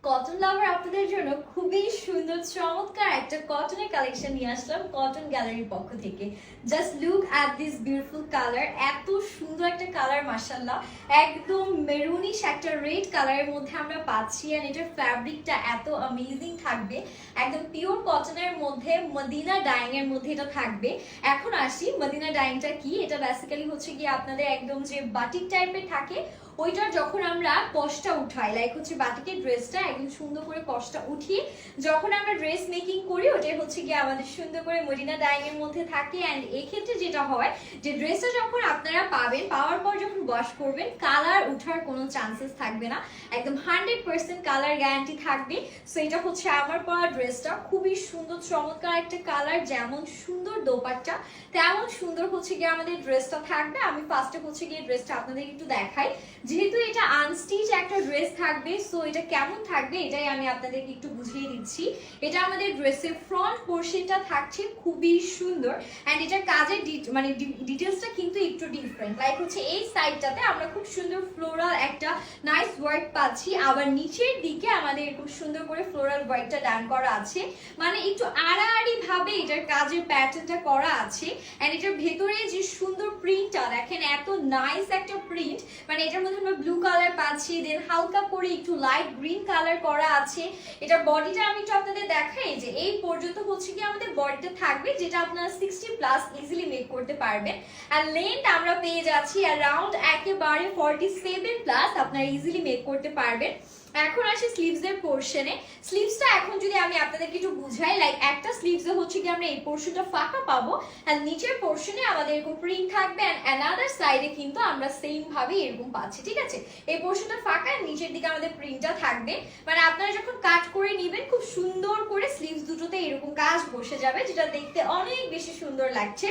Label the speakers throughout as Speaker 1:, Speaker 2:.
Speaker 1: Cotton লাভার আপনাদের জন্য খুবই সুন্দর চমৎকার একটা কটনের কালেকশন নিয়ে আসলাম কটন গ্যালারির পক্ষ থেকে। Just look at this beautiful colour, এত সুন্দর একটা কালার মাশাআল্লাহ, একদম মেরুনিশ একটা রেড কালারের মধ্যে আমরা পাচ্ছি। আর এটার ফ্যাব্রিকটা এত অ্যামেজিং থাকবে, একদম পিওর কটনের মধ্যে মদিনা ডাইং এর মধ্যে এটা থাকবে। এখন আসি মদিনা ডাইংটা কি। এটা বেসিক্যালি হচ্ছে কি আপনাদের একদম যে বাটিক টাইপের থাকে ওইটার যখন আমরা কষ্টটা উঠাই, লাইক হচ্ছে বাটিকের ড্রেসটা একদম সুন্দর করে কষ্টটা উঠিয়ে যখন আমরা ড্রেস মেকিং করি, ওটাই হচ্ছে গিয়ে আমাদের সুন্দর করে মদিনা ডাইং এর মধ্যে থাকে। অ্যান্ড এক্ষেত্রে যেটা হয় যে ড্রেসটা যখন আপনারা পাবেন, পাওয়ার পর যখন ওয়াশ করবেন কালার উঠার কোনো চান্সেস থাকবে না, একদম 100% কালার গ্যারান্টি থাকবে। সো এটা হচ্ছে আমার পরা ড্রেসটা, খুবই সুন্দর চমৎকার একটা কালার, যেমন সুন্দর দোপাট্টা তেমন সুন্দর হচ্ছে গিয়ে আমাদের ড্রেসটা থাকবে। আমি ফার্স্টে হচ্ছে গিয়ে ড্রেসটা আপনাদের একটু দেখাই, যেহেতু এটা আনস্টিচ একটা ড্রেস থাকবে। সো এটা কেমন থাকবে এটাই আমি আপনাদেরকে একটু বুঝিয়ে দিচ্ছি। এটা আমাদের ড্রেসের ফ্রন্ট পোর্শনটা থাকছে খুবই সুন্দর, অ্যান্ড এটার কাজের ডিটেলসটা কিন্তু একটু ডিফারেন্ট। লাইক হচ্ছে এই সাইডটাতে আমরা খুব সুন্দর ফ্লোরাল একটা নাইস ওয়ার্ক পাচ্ছি, আবার নিচের দিকে আমাদের খুব সুন্দর করে ফ্লোরাল ওয়ার্কটা ডান করা আছে, মানে একটু আড়াআড়ি ভাবে এটার কাজের প্যাটার্নটা করা আছে। অ্যান্ড এটার ভেতরে যে সুন্দর প্রিন্টটা দেখেন, এত নাইস একটা প্রিন্ট, মানে এটার মধ্যে আমরা ব্লু কালার পাচ্ছি, দেন হালকা করে একটু লাইট গ্রিন কালার করা আছে। এটা বডিটা আমি একটু আপনাদের দেখাই, যে এই পর্যন্ত হচ্ছে কি আমাদের বডিটা থাকবে, যেটা আপনারা 60+ ইজিলি মেক করতে পারবেন। আর লেন্থ আমরা পেয়ে যাচ্ছি অ্যারাউন্ড একেবারে 47+ আপনারা ইজিলি মেক করতে পারবেন। এখন আসি স্লিভস এর পোর্শনে। স্লিভসটা এখন যদি আমি আপনাদেরকে একটু বুঝাই, লাইক একটা স্লিভসে হচ্ছে কি আমরা এই পোর্শনটা ফাঁকা পাবো, আর নিচের পোর্শনে আমাদের এরকম প্রিন্ট থাকবে, এন্ড অ্যানাদার সাইডে কিন্তু আমরা সেম ভাবে এরকম পাচ্ছি। ঠিক আছে, এই পোর্শনটা ফাঁকা, আর নিচের দিকে আমাদের প্রিন্টটা থাকবে। মানে আপনারা যখন কাট করে নেবেন খুব সুন্দর করে স্লিভস দুটোতে এরকম কাজ বসে যাবে, যেটা দেখতে অনেক বেশি সুন্দর লাগছে।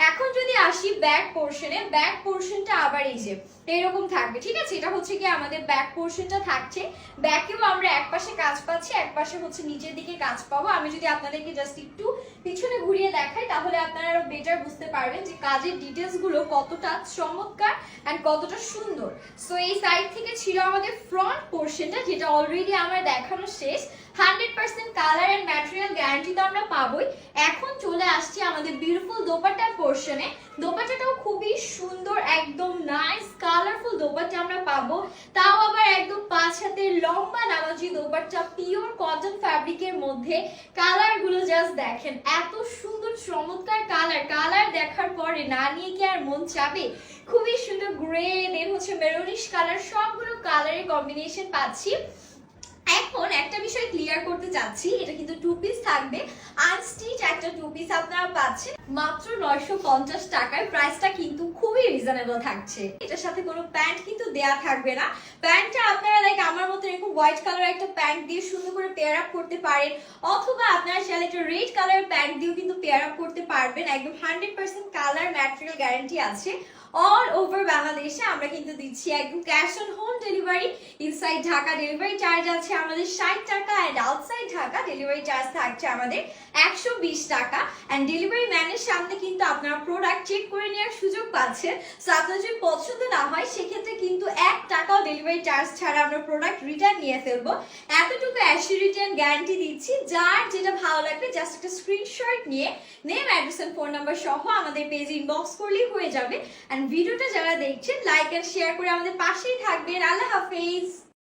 Speaker 1: এখন যদি আসি ব্যাক পোর্শনে, ব্যাক পোর্শনটা আবার এই যে এরকম থাকবে। ঠিক আছে, এটা হচ্ছে কি আমাদের ব্যাক পোর্শনটা থাকছে, ব্যাকেও আমরা এক পাশে কাজ পাচ্ছি, এক পাশে হচ্ছে নিচের দিকে কাজ পাবো। আমি যদি আপনাদেরকে জাস্ট একটু পিছনে ঘুরিয়ে দেখাই, তাহলে আপনারা আরো বেটার বুঝতে পারবেন যে কাজের ডিটেলস গুলো কতটা চমৎকার এন্ড কতটা সুন্দর। সো এই সাইড থেকে ছিল আমাদের ফ্রন্ট পোর্শনটা, যেটা অলরেডি আমার দেখানো শেষ। 100% কালার এন্ড ম্যাটেরিয়াল গ্যারান্টি তো আমরা পাবোই। এখন চলে আসছি আমাদের বিউটিফুল দোপাট্টার পোর্শনে। দোপাট্টাটাও খুবই সুন্দর, একদম নাইস কালারফুল দোপাট্টা আমরা পাবো, তাও আবার একদম 5 হাতের লম্বা নামাজি দোপাট্টা, পিওর কটন ফ্যাব্রিকের মধ্যে। কালার গুলো জাস্ট দেখেন, এত সুন্দর চমৎকার কালার, কালার দেখার পরে না নিয়ে কি আর মন চাবে। খুবই সুন্দর গ্রে, দেন হচ্ছে মেরুনিশ কালার, সবগুলো কালারের কম্বিনেশন পাচ্ছি। এখন একটা বিষয় ক্লিয়ার করতে চাচ্ছি, এটা কিন্তু 2 পিস থাকবে, আনস্টিচ একটা 2 পিস আপনারা পাচ্ছেন মাত্র 950 টাকায়। প্রাইসটা কিন্তু খুবই রিজনেবল থাকছে। এটার সাথে কোনো প্যান্ট কিন্তু দেয়া থাকবে না। প্যান্টটা আপনারা লাইক আমার মতো এরকম হোয়াইট কালার একটা প্যান্ট দিয়ে সুন্দর করে পেয়ার আপ করতে পারেন, অথবা আপনারা চাইলে একটা রেড কালারের প্যান্ট দিয়েও কিন্তু পেয়ার আপ করতে পারবেন। একদম 100% কালার ম্যাটেরিয়াল গ্যারান্টি আছে। অল ওভার বাংলাদেশে আমরা কিন্তু দিচ্ছি একদম cash on home delivery. Inside Dhaka delivery charge আছে আমাদের 60 টাকা, and outside Dhaka delivery charge থাকছে আমাদের 120 টাকা। অ্যান্ড ডেলিভারি ম্যানের সামনে কিন্তু আপনারা প্রোডাক্ট চেক করে নেওয়ার সুযোগ পাচ্ছেন। সো আপনার যদি পছন্দ না হয় সেক্ষেত্রে কিন্তু 1 টাকাও ডেলিভারি চার্জ ছাড়া আমরা প্রোডাক্ট রিটার্ন নিয়ে ফেলবো। এতটুকু অ্যাসিউরিটি অ্যান্ড গ্যারান্টি দিচ্ছি। যার যেটা ভালো লাগবে জাস্ট একটা স্ক্রিনশট নিয়ে name, address and phone number সহ আমাদের পেজে ইনবক্স করলেই হয়ে যাবে। ভিডিওটা যারা দেখছেন লাইক এন্ড শেয়ার করে আমাদের পাশেই থাকবেন। আল্লাহ হাফেজ।